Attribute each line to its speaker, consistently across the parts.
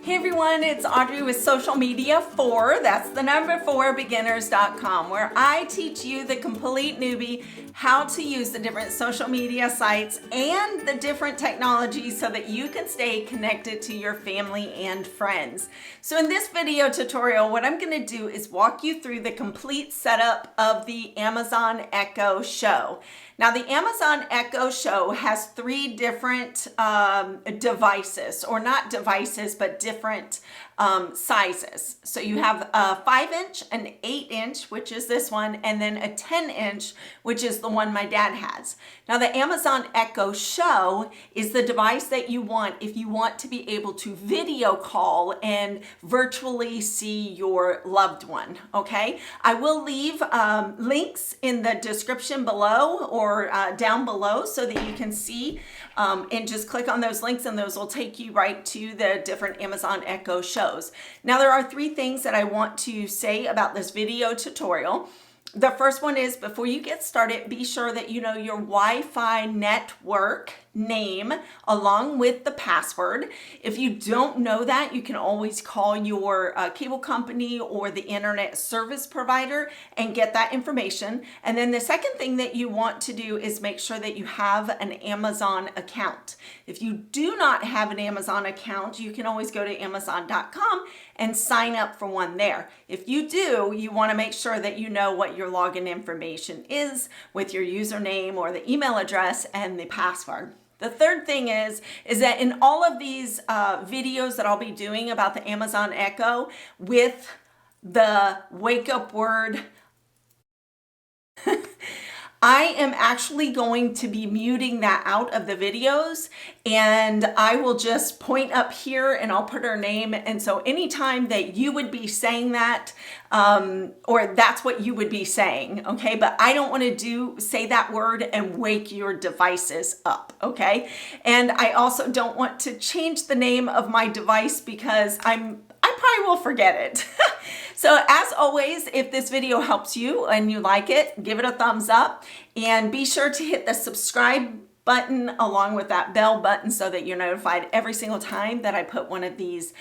Speaker 1: Hey everyone, it's Audrey with Social Media 4, that's the number 4, beginners.com, where I teach you, the complete newbie, how to use the different social media sites and the different technologies so that you can stay connected to your family and friends. So in this video tutorial, what I'm going to do is walk you through the complete setup of the Amazon Echo Show. Now, the Amazon Echo Show has 3 different devices, or not devices, but different sizes. So you have a 5-inch, an 8-inch, which is this one, and then a 10-inch, which is the one my dad has. Now, the Amazon Echo Show is the device that you want if you want to be able to video call and virtually see your loved one, okay? I will leave links in the description below or down below so that you can see and just click on those links and those will take you right to the different Amazon Echo Shows. Now, there are 3 things that I want to say about this video tutorial. The first one is, before you get started, be sure that you know your Wi-Fi network name along with the password. If you don't know that, you can always call your cable company or the internet service provider and get that information. And then the second thing that you want to do is make sure that you have an Amazon account. If you do not have an Amazon account, you can always go to Amazon.com and sign up for one there. If you do, you want to make sure that you know what your login information is with your username or the email address and the password. The third thing is that in all of these videos that I'll be doing about the Amazon Echo with the wake up word, I am actually going to be muting that out of the videos, and I will just point up here and I'll put her name. And so anytime that you would be saying that, or that's what you would be saying, okay? But I don't want to say that word and wake your devices up, okay? And I also don't want to change the name of my device because I probably will forget it. So as always, if this video helps you and you like it, give it a thumbs up and be sure to hit the subscribe button along with that bell button so that you're notified every single time that I put one of these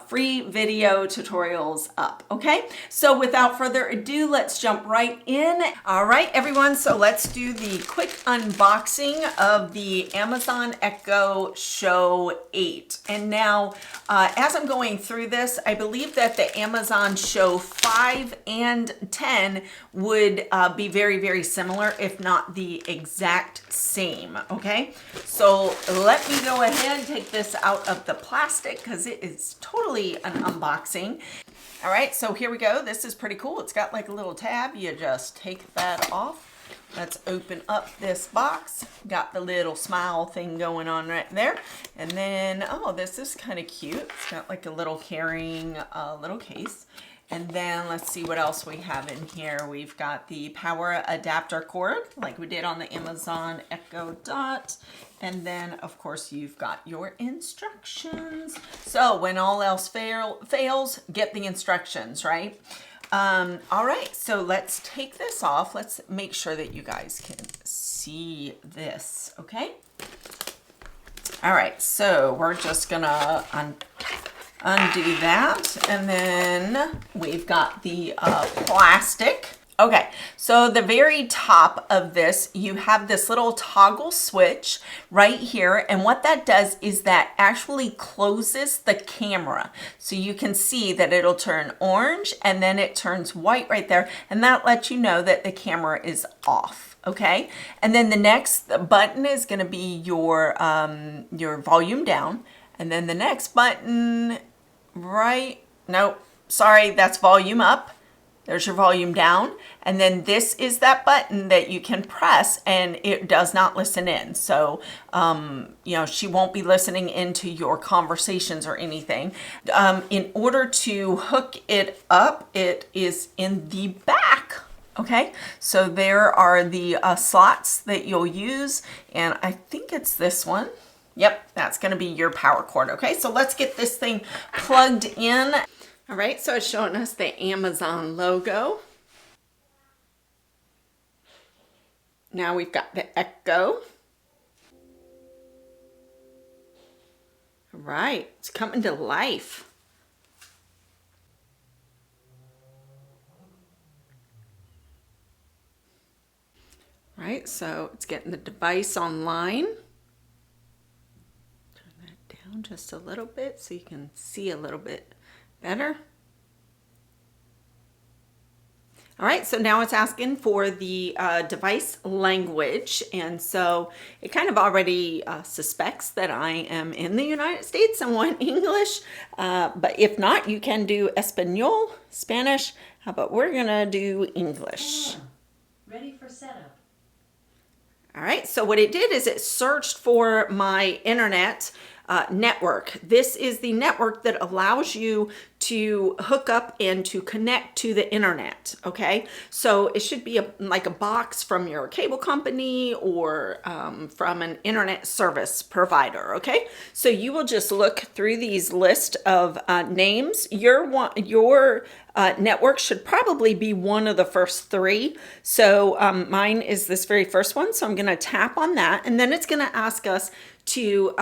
Speaker 1: free video tutorials up, okay? So without further ado, let's jump right in. All right, everyone, so let's do the quick unboxing of the Amazon Echo Show 8. And now, as I'm going through this, I believe that the Amazon Show 5 and 10 would be very, very similar, if not the exact same, okay? So let me go ahead and take this out of the plastic because it is totally an unboxing. All right, so here we go. This is pretty cool. It's got like a little tab. You just take that off. Let's open up this box. Got the little smile thing going on right there. And then, oh, this is kind of cute. It's got like a little carrying little case. And then let's see what else we have in here. We've got the power adapter cord, like we did on the Amazon Echo Dot. And then, of course, you've got your instructions. So when all else fails, get the instructions, right? All right, so let's take this off. Let's make sure that you guys can see this, okay? All right, so we're just gonna undo that, and then we've got the plastic. Okay, so the very top of this, you have this little toggle switch right here, and what that does is that actually closes the camera. So you can see that it'll turn orange and then it turns white right there, and that lets you know that the camera is off. Okay, and then the next button is going to be your volume down, and then the next button sorry, that's volume up. There's your volume down. And then this is that button that you can press and it does not listen in. So, you know, she won't be listening into your conversations or anything. In order to hook it up, it is in the back. Okay, so there are the slots that you'll use. And I think it's this one. Yep, that's going to be your power cord. Okay, so let's get this thing plugged in. All right, so it's showing us the Amazon logo. Now we've got the Echo. Right, it's coming to life. Right, so it's getting the device online. Turn that down just a little bit so you can see a little bit better. All right, so now it's asking for the device language, and so it kind of already suspects that I am in the United States and want English, but if not, you can do Espanol, Spanish, but we're gonna do English.
Speaker 2: Ready for setup.
Speaker 1: All right, so what it did is it searched for my internet network. This is the network that allows you to hook up and to connect to the internet, okay? So it should be like a box from your cable company or from an internet service provider, okay? So you will just look through these list of names. Your network should probably be one of the first three. So mine is this very first one. So I'm gonna tap on that, and then it's gonna ask us to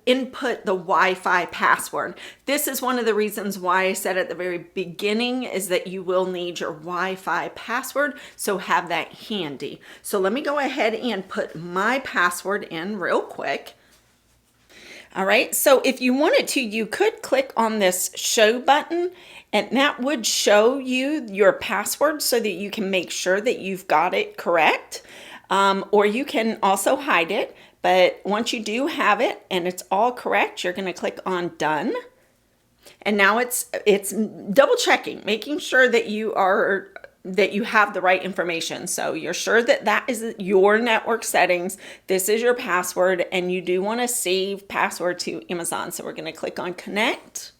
Speaker 1: input the Wi-Fi password. This is one of the reasons why I said at the very beginning is that you will need your Wi-Fi password, so have that handy. So let me go ahead and put my password in real quick. All right, so if you wanted to, you could click on this show button, and that would show you your password so that you can make sure that you've got it correct. Or you can also hide it. But once you do have it and it's all correct, you're going to click on done. And now it's double checking, making sure that you have the right information. So you're sure that that is your network settings. This is your password, and you do want to save password to Amazon. So we're going to click on connect.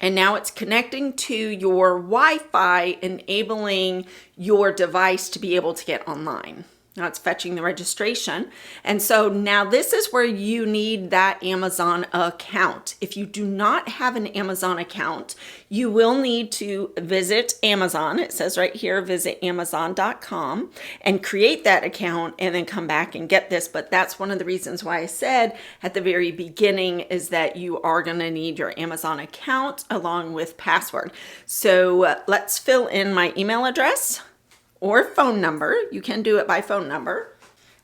Speaker 1: And now it's connecting to your Wi-Fi, enabling your device to be able to get online. Now it's fetching the registration. And so now this is where you need that Amazon account. If you do not have an Amazon account, you will need to visit Amazon. It says right here, visit amazon.com and create that account and then come back and get this. But that's one of the reasons why I said at the very beginning is that you are going to need your Amazon account along with password. So let's fill in my email address or phone number. You can do it by phone number.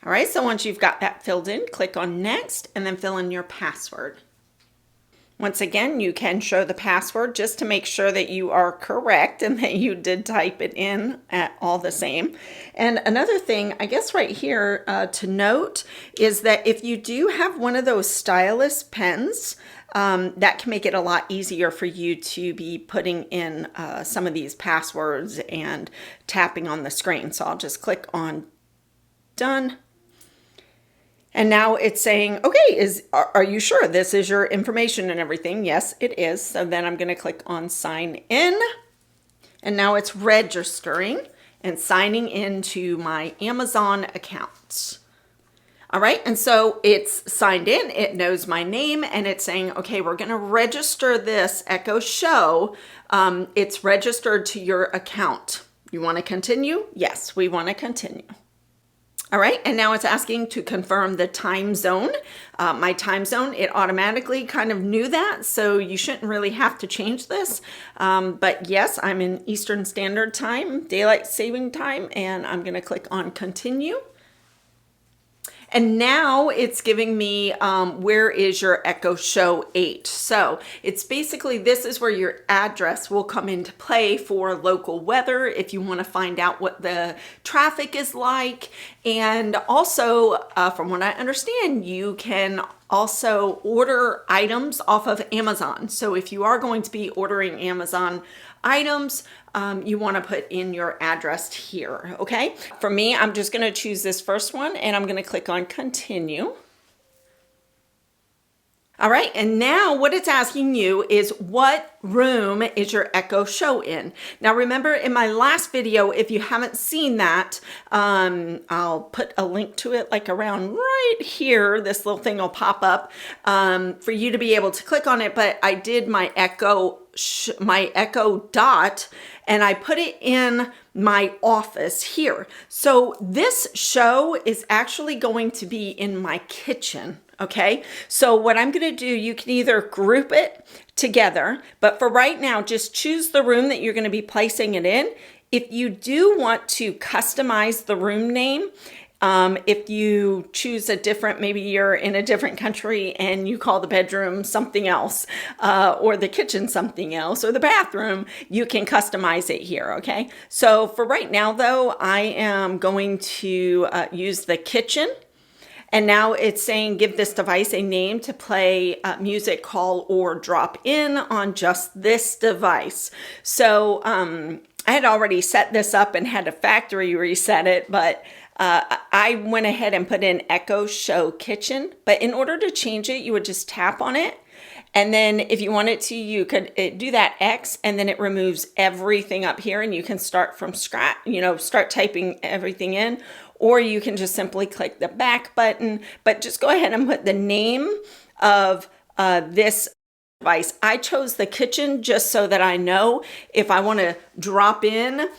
Speaker 1: All right, so once you've got that filled in, click on next and then fill in your password. Once again, you can show the password just to make sure that you are correct and that you did type it in at all the same. And another thing, I guess right here to note is that if you do have one of those stylus pens, that can make it a lot easier for you to be putting in some of these passwords and tapping on the screen. So I'll just click on done. And now it's saying, okay, are you sure this is your information and everything? Yes, it is. So then I'm going to click on sign in. And now it's registering and signing into my Amazon account. All right, and so it's signed in, it knows my name, and it's saying, okay, we're gonna register this Echo Show. It's registered to your account. You wanna continue? Yes, we wanna continue. All right, and now it's asking to confirm the time zone. My time zone, it automatically kind of knew that, so you shouldn't really have to change this. But yes, I'm in Eastern Standard Time, Daylight Saving Time, and I'm gonna click on continue. And now it's giving me where is your Echo Show 8. So it's basically, this is where your address will come into play for local weather if you want to find out what the traffic is like. And also, from what I understand, you can also order items off of Amazon. So if you are going to be ordering Amazon items, you want to put in your address here, okay? For me, I'm just going to choose this first one and I'm going to click on continue. All right, and now what it's asking you is what room is your Echo Show in? Now remember in my last video, if you haven't seen that, I'll put a link to it like around right here. This little thing will pop up for you to be able to click on it, but I did my Echo Dot and I put it in my office here. So this show is actually going to be in my kitchen. Okay, so what I'm going to do, you can either group it together, but for right now, just choose the room that you're going to be placing it in. If you do want to customize the room name, if you choose a different, maybe you're in a different country and you call the bedroom something else, or the kitchen something else, or the bathroom, you can customize it here, okay? So for right now though, I am going to use the kitchen. And now it's saying, give this device a name to play music, call, or drop in on just this device. So I had already set this up and had a factory reset it, but I went ahead and put in Echo Show Kitchen. But in order to change it, you would just tap on it. And then if you wanted to, you could do that X, and then it removes everything up here and you can start from scratch, start typing everything in. Or you can just simply click the back button, but just go ahead and put the name of this device. I chose the kitchen just so that I know if I want to drop in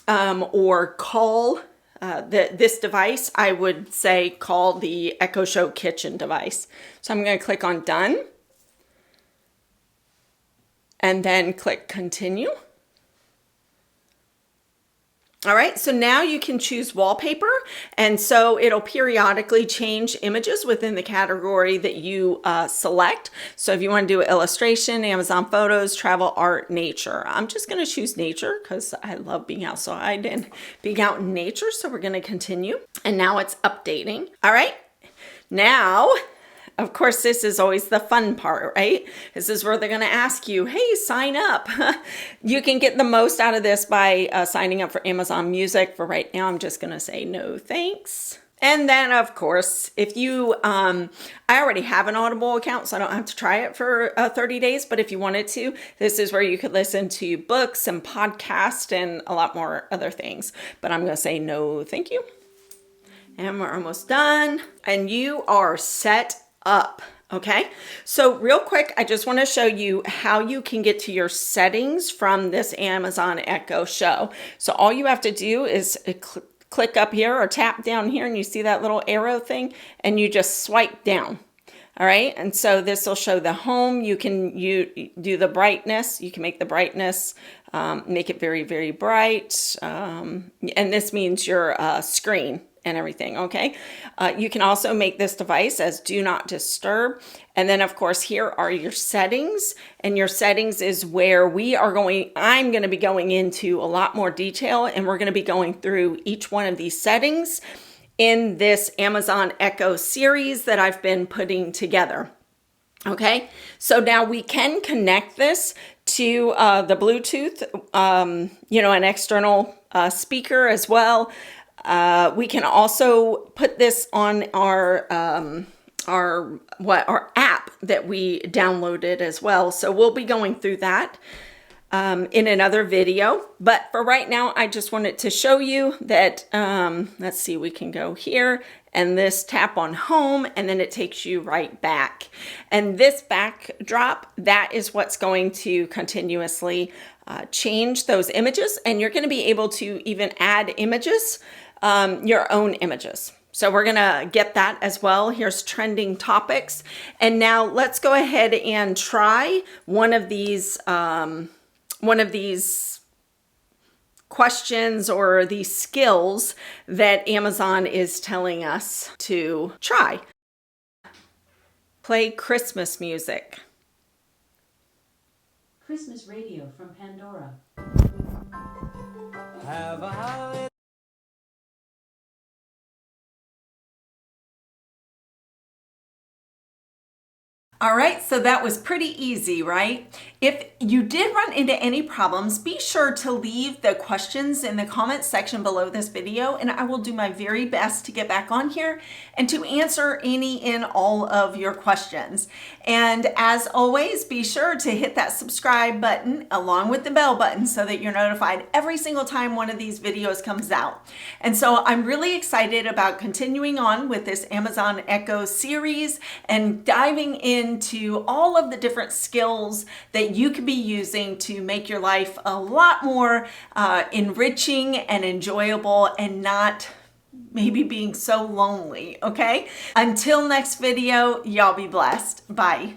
Speaker 1: or call this device, I would say call the Echo Show Kitchen device. So I'm going to click on Done and then click Continue. All right, so now you can choose wallpaper, and so it'll periodically change images within the category that you select. So if you want to do illustration, Amazon photos, travel, art, nature. I'm just going to choose nature because I love being outside and being out in nature, so we're going to continue. And now it's updating. All right, now, of course, this is always the fun part, right? This is where they're going to ask you, hey, sign up. You can get the most out of this by signing up for Amazon Music. For right now, I'm just going to say no thanks. And then, of course, if you, I already have an Audible account, so I don't have to try it for 30 days. But if you wanted to, this is where you could listen to books and podcasts and a lot more other things. But I'm going to say no thank you. And we're almost done. And you are set up. Okay, so real quick, I just want to show you how you can get to your settings from this Amazon Echo Show. So all you have to do is click up here or tap down here, and you see that little arrow thing, and you just swipe down. All right, and so this will show the home. You do the brightness. You can make the brightness, make it very, very bright, and this means your screen and everything, okay? You can also make this device as do not disturb. And then of course, here are your settings, and your settings is where I'm gonna be going into a lot more detail, and we're gonna be going through each one of these settings in this Amazon Echo series that I've been putting together. Okay, so now we can connect this to the Bluetooth, an external speaker as well. We can also put this on our app that we downloaded as well. So we'll be going through that in another video. But for right now, I just wanted to show you that, let's see, we can go here and this tap on home, and then it takes you right back. And this backdrop, that is what's going to continuously change those images. And you're going to be able to even add images, your own images. So we're gonna get that as well. Here's trending topics. And now let's go ahead and try one of these questions or these skills that Amazon is telling us to try. Play Christmas music.
Speaker 2: Christmas radio from Pandora.
Speaker 3: Have a holiday.
Speaker 1: All right, so that was pretty easy, right? If you did run into any problems, be sure to leave the questions in the comments section below this video, and I will do my very best to get back on here and to answer any and all of your questions. And as always, be sure to hit that subscribe button along with the bell button so that you're notified every single time one of these videos comes out. And so I'm really excited about continuing on with this Amazon Echo series and diving into all of the different skills that you could be using to make your life a lot more enriching and enjoyable and not maybe being so lonely, okay? Until next video, y'all be blessed. Bye.